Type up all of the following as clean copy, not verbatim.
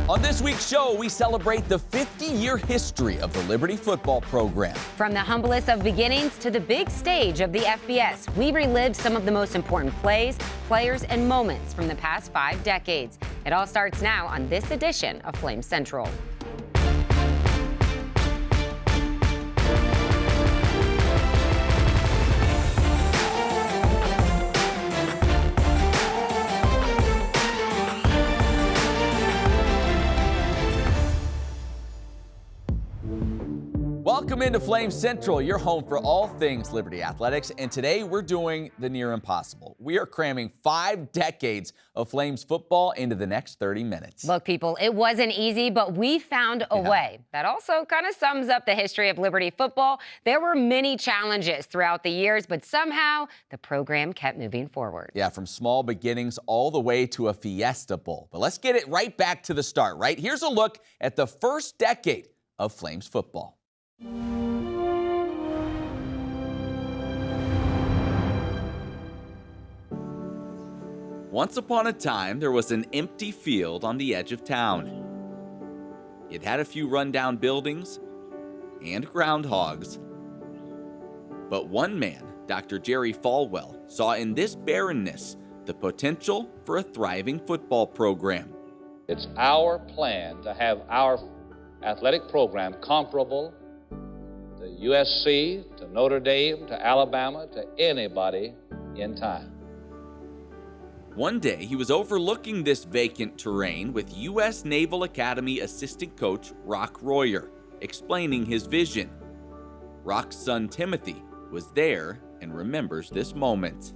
On this week's show, we celebrate the 50-year history of the Liberty football program. From the humblest of beginnings to the big stage of the FBS, we relive some of the most important plays, players, and moments from the past 5 decades. It all starts now on this edition of Flame Central. Welcome into Flame Central, your home for all things Liberty Athletics, and today we're doing the near impossible. We are cramming 5 decades of Flames football into the next 30 minutes. Look, people, it wasn't easy, but we found a way. That also kind of sums up the history of Liberty football. There were many challenges throughout the years, but somehow the program kept moving forward. Yeah, from small beginnings all the way to a Fiesta Bowl. But let's get it right back to the start, right? Here's a look at the first decade of Flames football. Once upon a time, there was an empty field on the edge of town. It had a few rundown buildings and groundhogs. But one man, Dr. Jerry Falwell, saw in this barrenness the potential for a thriving football program. It's our plan to have our athletic program comparable to USC, to Notre Dame, to Alabama, to anybody in time. One day, he was overlooking this vacant terrain with U.S. Naval Academy assistant coach Rock Royer, explaining his vision. Rock's son Timothy was there and remembers this moment.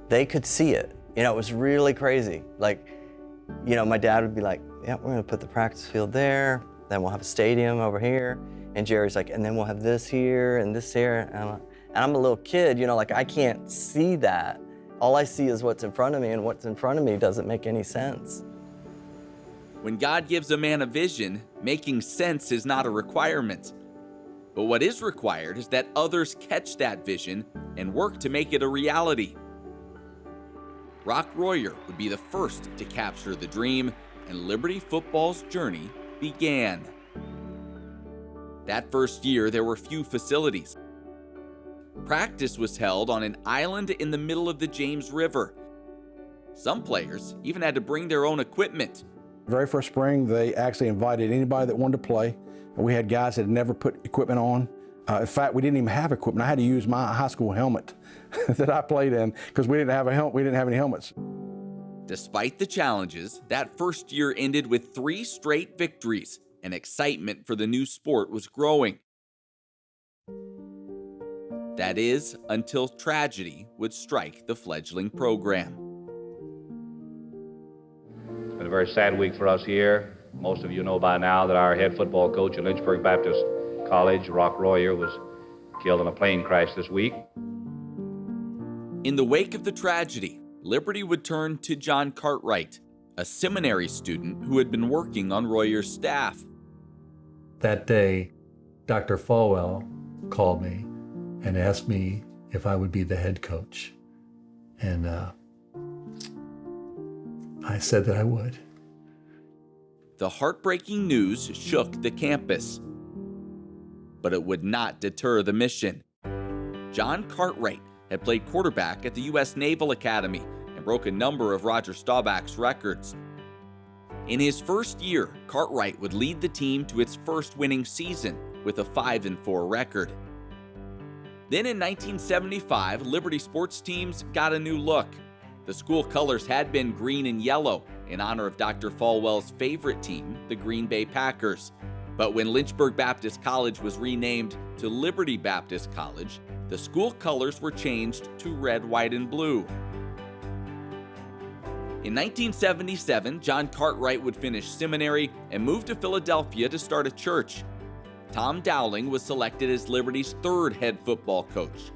They could see it. It was really crazy. My dad would be like, yeah, we're gonna put the practice field there, then we'll have a stadium over here. And Jerry's like, and then we'll have this here and this here. And I'm a little kid, I can't see that. All I see is what's in front of me, and what's in front of me doesn't make any sense. When God gives a man a vision, making sense is not a requirement. But what is required is that others catch that vision and work to make it a reality. Rock Royer would be the first to capture the dream, and Liberty football's journey began. That first year, there were few facilities. Practice was held on an island in the middle of the James River. Some players even had to bring their own equipment. The very first spring, they actually invited anybody that wanted to play. And we had guys that had never put equipment on. In fact, we didn't even have equipment. I had to use my high school helmet that I played in because we didn't have any helmets. Despite the challenges, that first year ended with 3 straight victories, and excitement for the new sport was growing. That is, until tragedy would strike the fledgling program. It's been a very sad week for us here. Most of you know by now that our head football coach at Lynchburg Baptist College, Rock Royer, was killed in a plane crash this week. In the wake of the tragedy, Liberty would turn to John Cartwright, a seminary student who had been working on Royer's staff. That day, Dr. Falwell called me and asked me if I would be the head coach. And I said that I would. The heartbreaking news shook the campus, but it would not deter the mission. John Cartwright had played quarterback at the U.S. Naval Academy and broke a number of Roger Staubach's records. In his first year, Cartwright would lead the team to its first winning season with a 5-4 record. Then in 1975, Liberty sports teams got a new look. The school colors had been green and yellow in honor of Dr. Falwell's favorite team, the Green Bay Packers. But when Lynchburg Baptist College was renamed to Liberty Baptist College, the school colors were changed to red, white, and blue. In 1977, John Cartwright would finish seminary and move to Philadelphia to start a church. Tom Dowling was selected as Liberty's 3rd head football coach.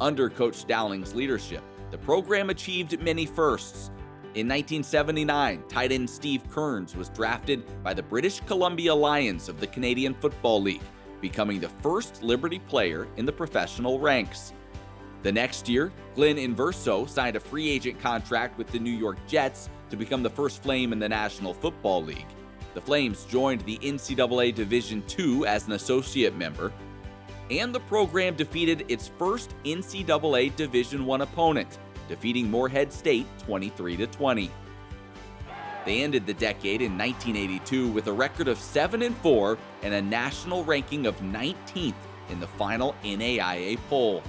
Under Coach Dowling's leadership, the program achieved many firsts. In 1979, tight end Steve Kearns was drafted by the British Columbia Lions of the Canadian Football League, becoming the first Liberty player in the professional ranks. The next year, Glenn Inverso signed a free agent contract with the New York Jets to become the first Flame in the National Football League. The Flames joined the NCAA Division II as an associate member, and the program defeated its first NCAA Division I opponent, defeating Morehead State 23-20. They ended the decade in 1982 with a record of 7-4 and a national ranking of 19th in the final NAIA poll.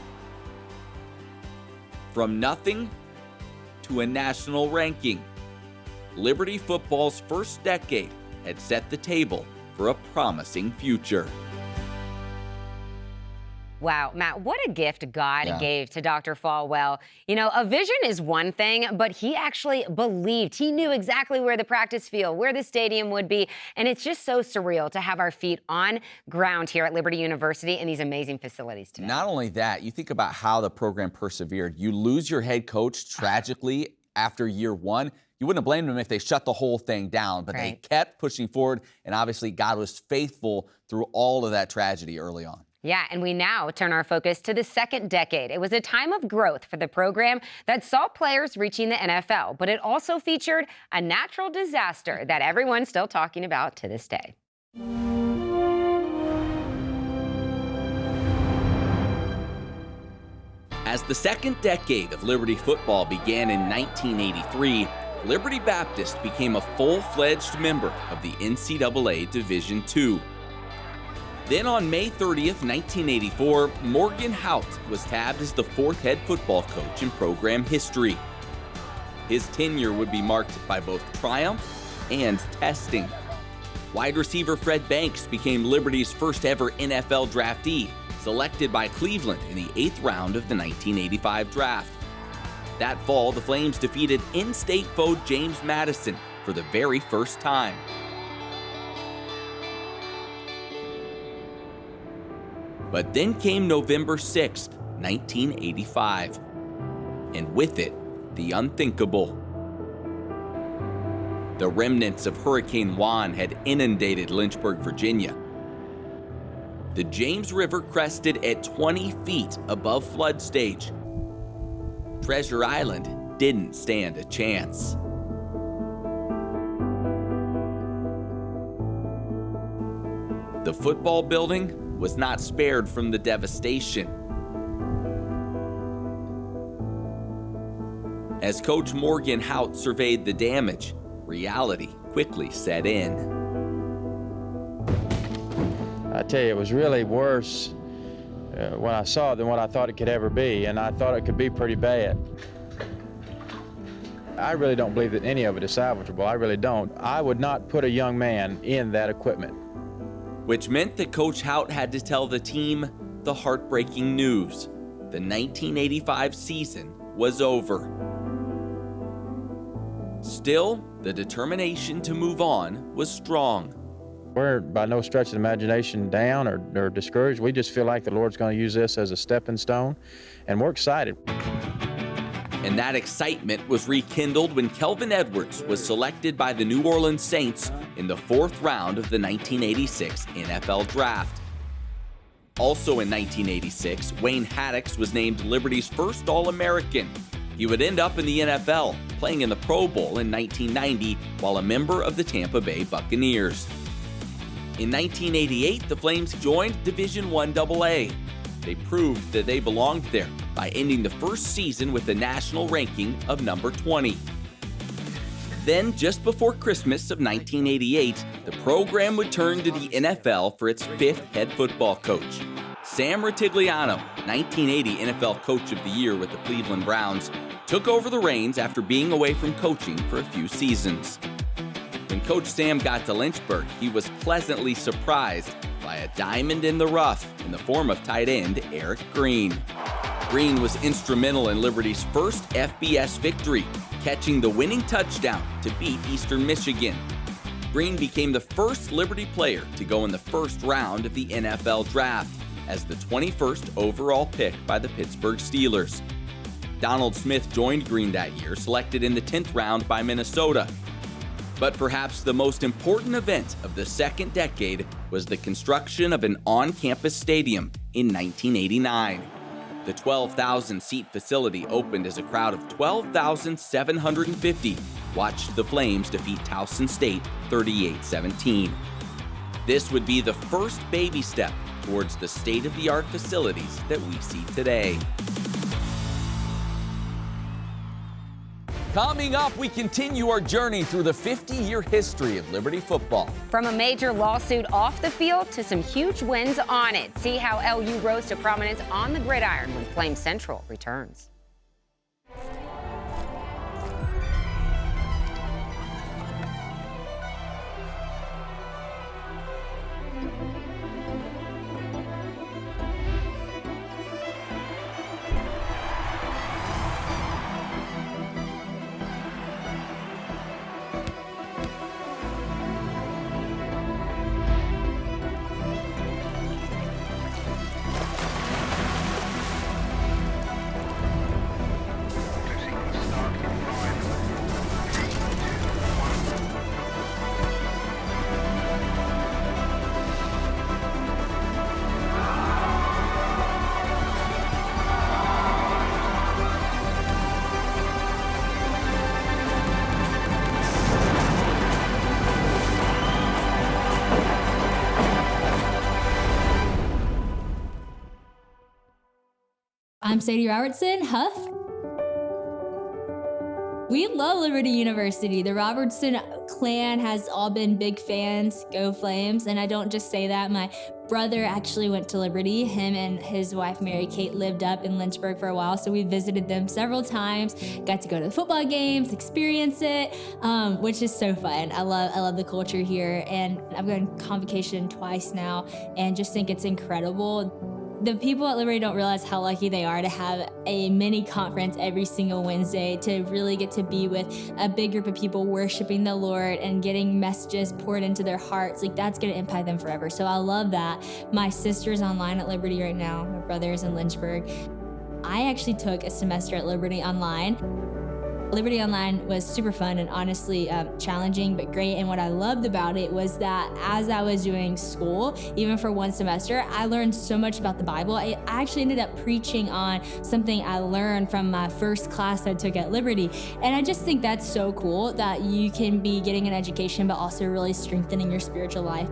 From nothing to a national ranking, Liberty football's first decade had set the table for a promising future. Wow, Matt, what a gift God gave to Dr. Falwell. You know, a vision is one thing, but he actually believed. He knew exactly where the practice field, where the stadium would be, and it's just so surreal to have our feet on ground here at Liberty University in these amazing facilities today. Not only that, you think about how the program persevered. You lose your head coach tragically after year one. You wouldn't have blamed them if they shut the whole thing down, but they kept pushing forward, and obviously God was faithful through all of that tragedy early on. Yeah, and we now turn our focus to the second decade. It was a time of growth for the program that saw players reaching the NFL, but it also featured a natural disaster that everyone's still talking about to this day. As the second decade of Liberty football began in 1983, Liberty Baptist became a full-fledged member of the NCAA Division II. Then on May 30th, 1984, Morgan Hout was tabbed as the fourth head football coach in program history. His tenure would be marked by both triumph and testing. Wide receiver Fred Banks became Liberty's first ever NFL draftee, selected by Cleveland in the 8th round of the 1985 draft. That fall, the Flames defeated in-state foe James Madison for the very first time. But then came November 6th, 1985, and with it, the unthinkable. The remnants of Hurricane Juan had inundated Lynchburg, Virginia. The James River crested at 20 feet above flood stage. Treasure Island didn't stand a chance. The football building was not spared from the devastation. As Coach Morgan Hout surveyed the damage, reality quickly set in. I tell you, it was really worse when I saw it than what I thought it could ever be, and I thought it could be pretty bad. I really don't believe that any of it is salvageable. I really don't. I would not put a young man in that equipment. Which meant that Coach Hout had to tell the team the heartbreaking news. The 1985 season was over. Still, the determination to move on was strong. We're by no stretch of the imagination down or discouraged. We just feel like the Lord's going to use this as a stepping stone, and we're excited. And that excitement was rekindled when Kelvin Edwards was selected by the New Orleans Saints in the 4th round of the 1986 NFL Draft. Also in 1986, Wayne Haddix was named Liberty's first All-American. He would end up in the NFL, playing in the Pro Bowl in 1990 while a member of the Tampa Bay Buccaneers. In 1988, the Flames joined Division I AA. They proved that they belonged there by ending the first season with a national ranking of number 20. Then, just before Christmas of 1988, the program would turn to the NFL for its 5th head football coach. Sam Rutigliano, 1980 NFL Coach of the Year with the Cleveland Browns, took over the reins after being away from coaching for a few seasons. When Coach Sam got to Lynchburg, he was pleasantly surprised by a diamond in the rough in the form of tight end Eric Green. Green was instrumental in Liberty's first FBS victory, catching the winning touchdown to beat Eastern Michigan. Green became the first Liberty player to go in the first round of the NFL Draft as the 21st overall pick by the Pittsburgh Steelers. Donald Smith joined Green that year, selected in the 10th round by Minnesota. But perhaps the most important event of the second decade was the construction of an on-campus stadium in 1989. The 12,000-seat facility opened as a crowd of 12,750 watched the Flames defeat Towson State 38-17. This would be the first baby step towards the state-of-the-art facilities that we see today. Coming up, we continue our journey through the 50-year history of Liberty football. From a major lawsuit off the field to some huge wins on it. See how LU rose to prominence on the gridiron when Flame Central returns. I'm Sadie Robertson, Huff. We love Liberty University. The Robertson clan has all been big fans. Go Flames. And I don't just say that. My brother actually went to Liberty. Him and his wife, Mary Kate, lived up in Lynchburg for a while. So we visited them several times, got to go to the football games, experience it, which is so fun. I love the culture here. And I've gone on convocation twice now and just think it's incredible. The people at Liberty don't realize how lucky they are to have a mini conference every single Wednesday, to really get to be with a big group of people worshiping the Lord and getting messages poured into their hearts. Like, that's going to impact them forever. So I love that. My sister's online at Liberty right now. My brother's in Lynchburg. I actually took a semester at Liberty Online. Liberty Online was super fun and honestly challenging, but great. And what I loved about it was that as I was doing school, even for one semester, I learned so much about the Bible. I actually ended up preaching on something I learned from my first class I took at Liberty. And I just think that's so cool that you can be getting an education, but also really strengthening your spiritual life.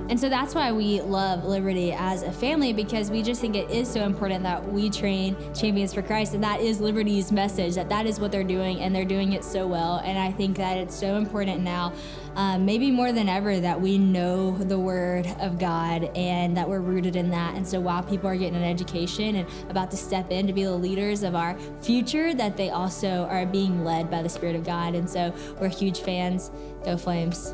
And so that's why we love Liberty as a family, because we just think it is so important that we train champions for Christ, and that is Liberty's message, that is what they're doing, and they're doing it so well. And I think that it's so important now, maybe more than ever, that we know the Word of God and that we're rooted in that. And so while people are getting an education and about to step in to be the leaders of our future, that they also are being led by the Spirit of God. And so we're huge fans. Go Flames.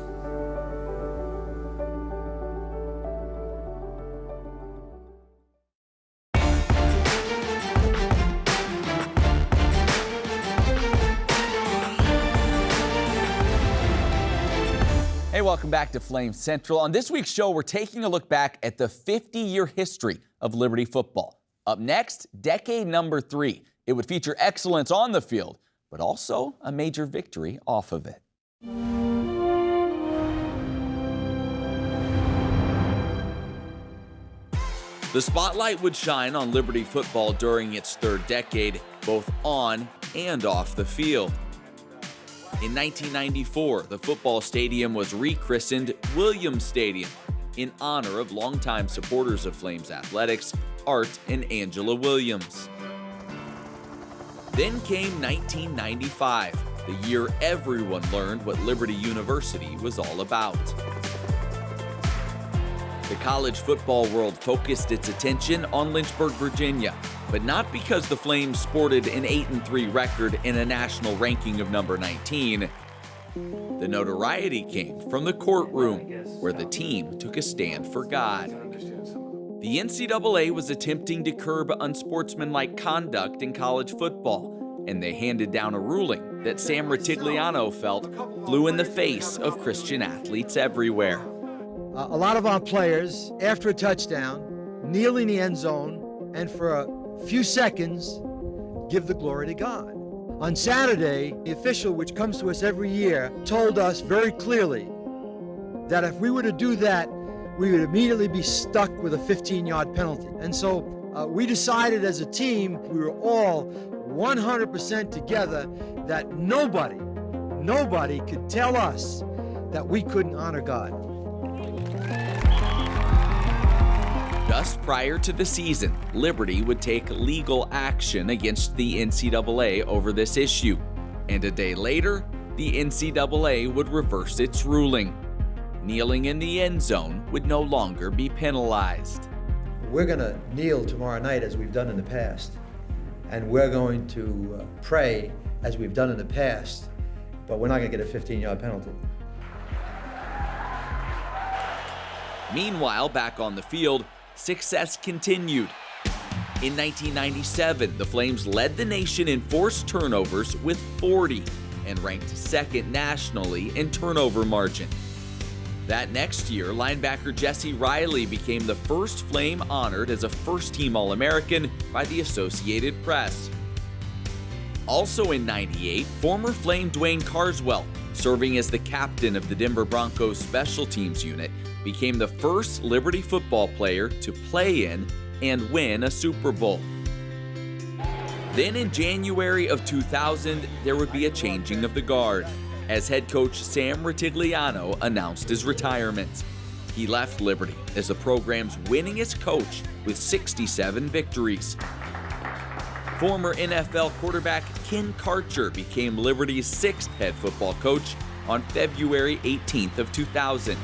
Hey, welcome back to Flame Central. On this week's show, we're taking a look back at the 50-year history of Liberty football. Up next, decade number 3. It would feature excellence on the field, but also a major victory off of it. The spotlight would shine on Liberty football during its third decade, both on and off the field. In 1994, the football stadium was rechristened Williams Stadium in honor of longtime supporters of Flames athletics, Art and Angela Williams. Then came 1995, the year everyone learned what Liberty University was all about. The college football world focused its attention on Lynchburg, Virginia, but not because the Flames sported an 8-3 record in a national ranking of number 19. The notoriety came from the courtroom, where the team took a stand for God. The NCAA was attempting to curb unsportsmanlike conduct in college football, and they handed down a ruling that Sam Ratigliano felt flew in the face of Christian athletes everywhere. A lot of our players, after a touchdown, kneel in the end zone and for a few seconds give the glory to God. On Saturday, the official, which comes to us every year, told us very clearly that if we were to do that, we would immediately be stuck with a 15-yard penalty. And so we decided as a team, we were all 100% together, that nobody nobody could tell us that we couldn't honor God. Just prior to the season, Liberty would take legal action against the NCAA over this issue. And a day later, the NCAA would reverse its ruling. Kneeling in the end zone would no longer be penalized. We're going to kneel tomorrow night as we've done in the past, and we're going to pray as we've done in the past, but we're not going to get a 15-yard penalty. Meanwhile, back on the field, success continued. In 1997, the Flames led the nation in forced turnovers with 40 and ranked second nationally in turnover margin. That next year, linebacker Jesse Riley became the first Flame honored as a first-team All-American by the Associated Press. Also in '98, former Flame Dwayne Carswell, serving as the captain of the Denver Broncos special teams unit, became the first Liberty football player to play in and win a Super Bowl. Then in January of 2000, there would be a changing of the guard, as head coach Sam Rutigliano announced his retirement. He left Liberty as the program's winningest coach with 67 victories. Former NFL quarterback Ken Karcher became Liberty's sixth head football coach on February 18th of 2000.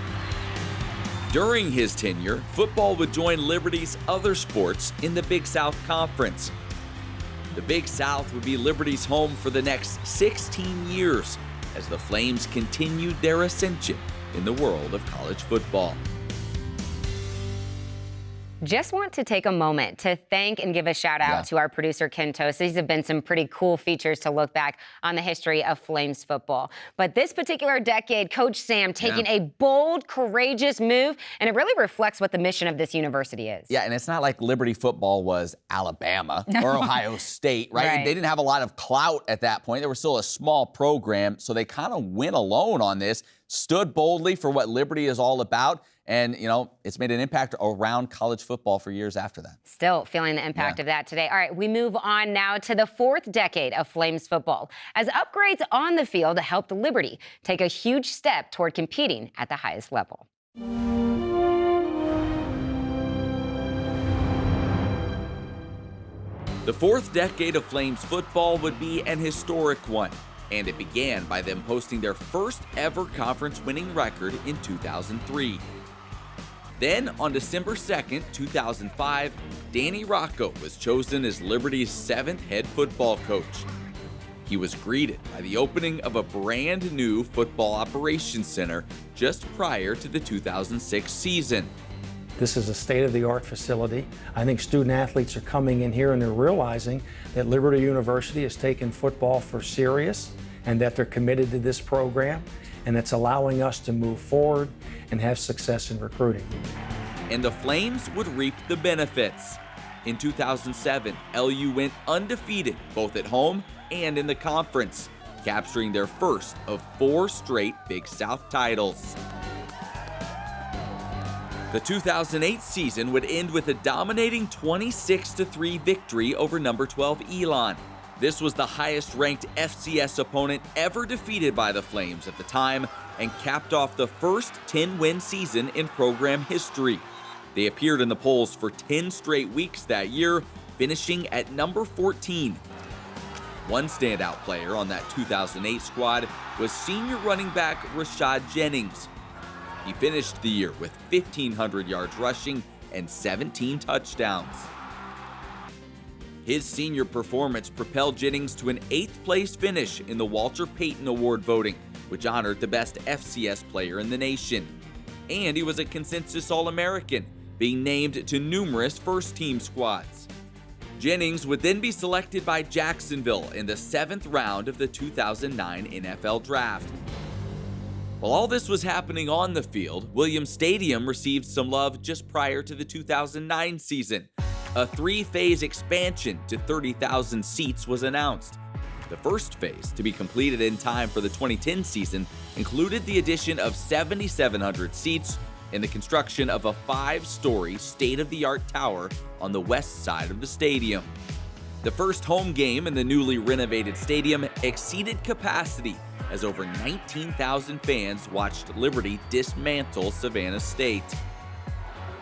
During his tenure, football would join Liberty's other sports in the Big South Conference. The Big South would be Liberty's home for the next 16 years as the Flames continued their ascension in the world of college football. Just want to take a moment to thank and give a shout out to our producer, Ken Toast. These have been some pretty cool features to look back on the history of Flames football. But this particular decade, Coach Sam taking a bold, courageous move, and it really reflects what the mission of this university is. Yeah, and it's not like Liberty football was Alabama or Ohio State, right? They didn't have a lot of clout at that point. They were still a small program, so they kind of went alone on this, stood boldly for what Liberty is all about. And, you know, it's made an impact around college football for years after that. Still feeling the impact of that today. All right, we move on now to the fourth decade of Flames football, as upgrades on the field helped Liberty take a huge step toward competing at the highest level. The fourth decade of Flames football would be an historic one, and it began by them posting their first ever conference winning record in 2003. Then, on December 2nd, 2005, Danny Rocco was chosen as Liberty's seventh head football coach. He was greeted by the opening of a brand new football operations center just prior to the 2006 season. This is a state-of-the-art facility. I think student athletes are coming in here and they're realizing that Liberty University has taken football for serious and that they're committed to this program, and it's allowing us to move forward and have success in recruiting. And the Flames would reap the benefits. In 2007, LU went undefeated both at home and in the conference, capturing their first of 4 straight Big South titles. The 2008 season would end with a dominating 26-3 victory over number 12 Elon. This was the highest-ranked FCS opponent ever defeated by the Flames at the time and capped off the first 10-win season in program history. They appeared in the polls for 10 straight weeks that year, finishing at number 14. One standout player on that 2008 squad was senior running back Rashad Jennings. He finished the year with 1,500 yards rushing and 17 touchdowns. His senior performance propelled Jennings to an 8th place finish in the Walter Payton Award voting, which honored the best FCS player in the nation. And he was a consensus All-American, being named to numerous first-team squads. Jennings would then be selected by Jacksonville in the 7th round of the 2009 NFL Draft. While all this was happening on the field, Williams Stadium received some love just prior to the 2009 season. A 3-phase expansion to 30,000 seats was announced. The first phase, to be completed in time for the 2010 season, included the addition of 7,700 seats and the construction of a 5-story state-of-the-art tower on the west side of the stadium. The first home game in the newly renovated stadium exceeded capacity as over 19,000 fans watched Liberty dismantle Savannah State.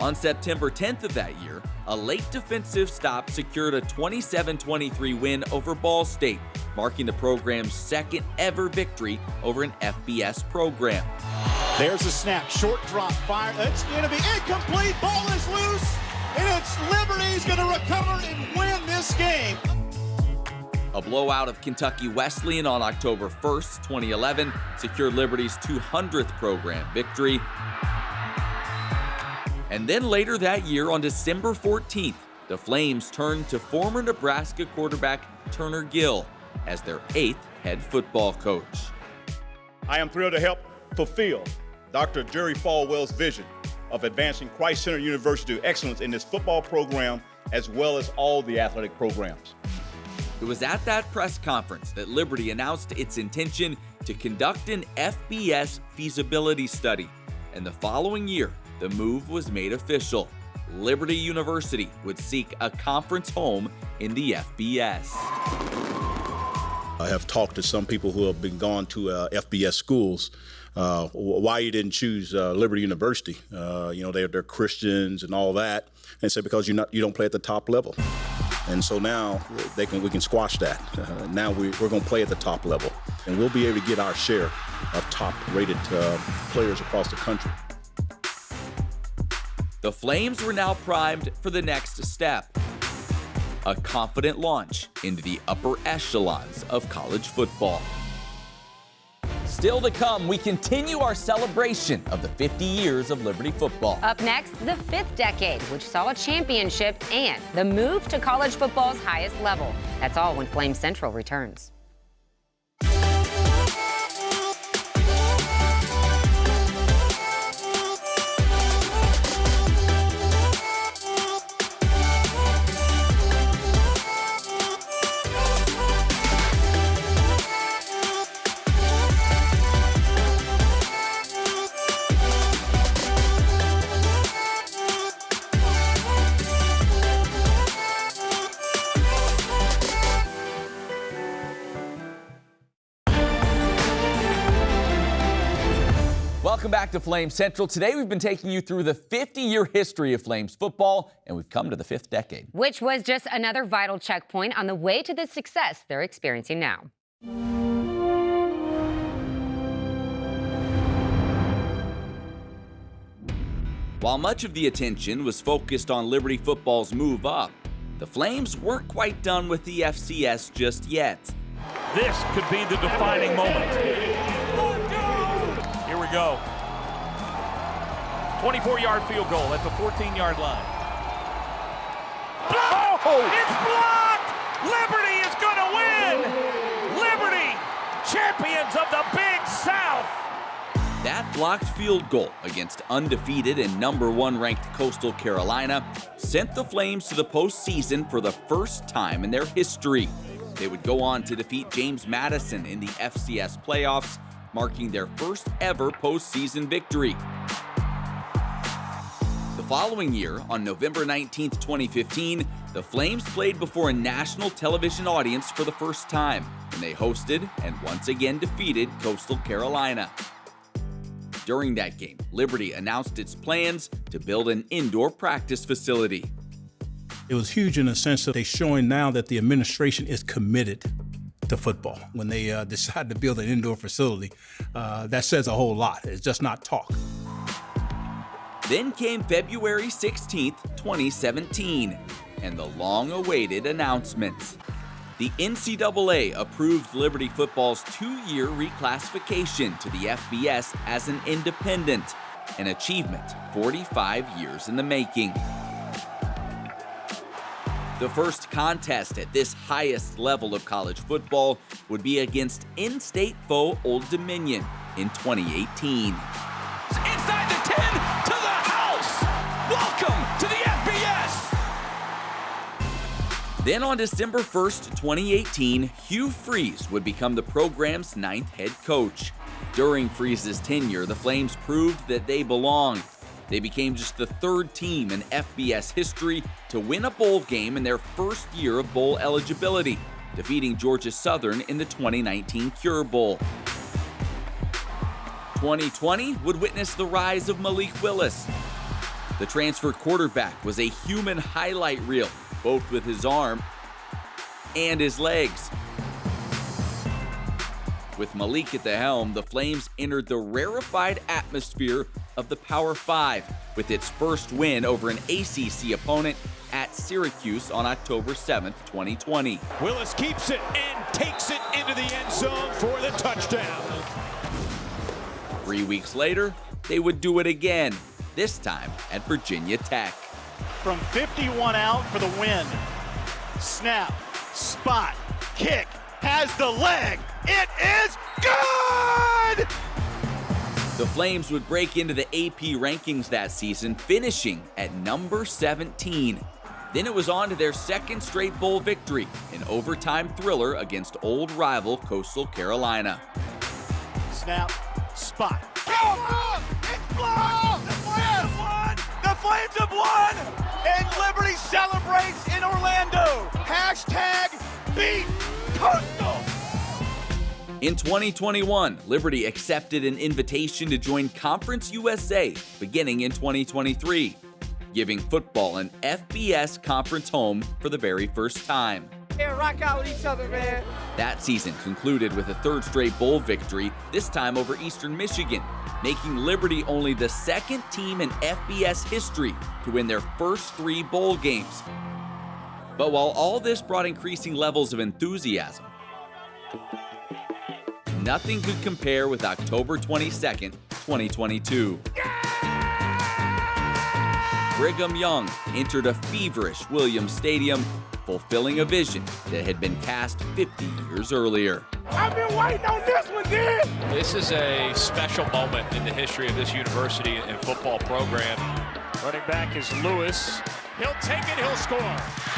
On September 10th of that year, a late defensive stop secured a 27-23 win over Ball State, marking the program's second ever victory over an FBS program. There's a snap, short drop, fire. It's going to be incomplete. Ball is loose, and it's Liberty's going to recover and win this game. A blowout of Kentucky Wesleyan on October 1st, 2011, secured Liberty's 200th program victory. And then later that year, on December 14th, the Flames turned to former Nebraska quarterback Turner Gill as their 8th head football coach. I am thrilled to help fulfill Dr. Jerry Falwell's vision of advancing Christ Center University to excellence in this football program as well as all the athletic programs. It was at that press conference that Liberty announced its intention to conduct an FBS feasibility study, and the following year, the move was made official. Liberty University would seek a conference home in the FBS. I have talked to some people who have been gone to FBS schools. Why you didn't choose Liberty University? They're Christians and all that. And they say because you don't play at the top level. And so now we can squash that. Now we're going to play at the top level, and we'll be able to get our share of top-rated players across the country. The Flames were now primed for the next step, a confident launch into the upper echelons of college football. Still to come, we continue our celebration of the 50 years of Liberty football. Up next, the 5th decade, which saw a championship and the move to college football's highest level. That's all when Flame Central returns. Welcome back to Flames Central. Today we've been taking you through the 50-year history of Flames football, and we've come to the 5th decade. Which was just another vital checkpoint on the way to the success they're experiencing now. While much of the attention was focused on Liberty football's move up, the Flames weren't quite done with the FCS just yet. This could be the defining moment. Here we go. 24-yard field goal at the 14-yard line. Oh! It's blocked! Liberty is going to win! Liberty, champions of the Big South! That blocked field goal against undefeated and #1 ranked Coastal Carolina sent the Flames to the postseason for the first time in their history. They would go on to defeat James Madison in the FCS playoffs, marking their first ever postseason victory. The following year, on November 19, 2015, the Flames played before a national television audience for the first time, and they hosted and once again defeated Coastal Carolina. During that game, Liberty announced its plans to build an indoor practice facility. It was huge in the sense that they're showing now that the administration is committed to football. When they decided to build an indoor facility, that says a whole lot. It's just not talk. Then came February 16th, 2017, and the long-awaited announcement. The NCAA approved Liberty football's 2-year reclassification to the FBS as an independent, an achievement 45 years in the making. The first contest at this highest level of college football would be against in-state foe Old Dominion in 2018. Inside the 10, to the house! Welcome to the FBS! Then on December 1st, 2018, Hugh Freeze would become the program's 9th head coach. During Freeze's tenure, the Flames proved that they belonged. They became just the 3rd team in FBS history to win a bowl game in their first year of bowl eligibility, defeating Georgia Southern in the 2019 Cure Bowl. 2020 would witness the rise of Malik Willis. The transfer quarterback was a human highlight reel, both with his arm and his legs. With Malik at the helm, the Flames entered the rarefied atmosphere of the Power 5 with its first win over an ACC opponent at Syracuse on October 7th, 2020. Willis keeps it and takes it into the end zone for the touchdown. 3 weeks later, they would do it again, this time at Virginia Tech. From 51 out for the win. Snap, spot, kick, has the leg. It is good! The Flames would break into the AP rankings that season, finishing at number 17. Then it was on to their second straight bowl victory, an overtime thriller against old rival Coastal Carolina. Snap, spot. Oh, it's blocked! The Flames have won! The Flames have won! And Liberty celebrates in Orlando. Hashtag beat Coastal! In 2021, Liberty accepted an invitation to join Conference USA beginning in 2023, giving football an FBS conference home for the very first time. Yeah, rock out with each other, man. That season concluded with a third straight bowl victory, this time over Eastern Michigan, making Liberty only the second team in FBS history to win their first 3 bowl games. But while all this brought increasing levels of enthusiasm, nothing could compare with October 22nd, 2022. Brigham Young entered a feverish Williams Stadium, fulfilling a vision that had been cast 50 years earlier. I've been waiting on this one, dude! This is a special moment in the history of this university and football program. Running back is Lewis. He'll take it, he'll score.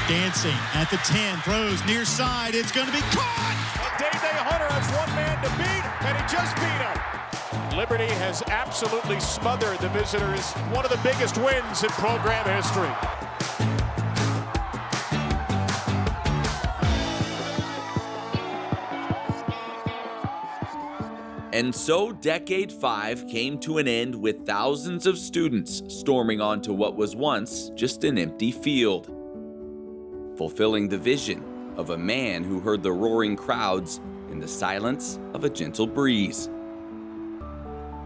Dancing at the 10, throws near side, it's going to be caught! And Day Hunter has one man to beat, and he just beat him. Liberty has absolutely smothered the visitors. One of the biggest wins in program history. And so Decade 5 came to an end with thousands of students storming onto what was once just an empty field, fulfilling the vision of a man who heard the roaring crowds in the silence of a gentle breeze,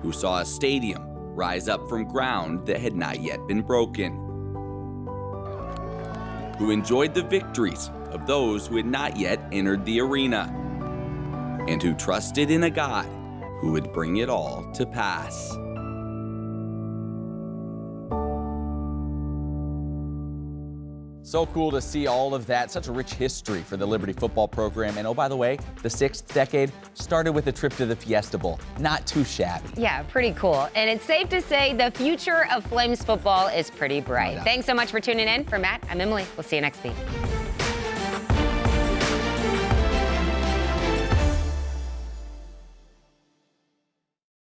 who saw a stadium rise up from ground that had not yet been broken, who enjoyed the victories of those who had not yet entered the arena, and who trusted in a God who would bring it all to pass. So cool to see all of that. Such a rich history for the Liberty football program. And oh, by the way, the 6th decade started with a trip to the Fiesta Bowl. Not too shabby. Yeah, pretty cool. And it's safe to say the future of Flames football is pretty bright. No doubt. Thanks so much for tuning in. For Matt, I'm Emily. We'll see you next week.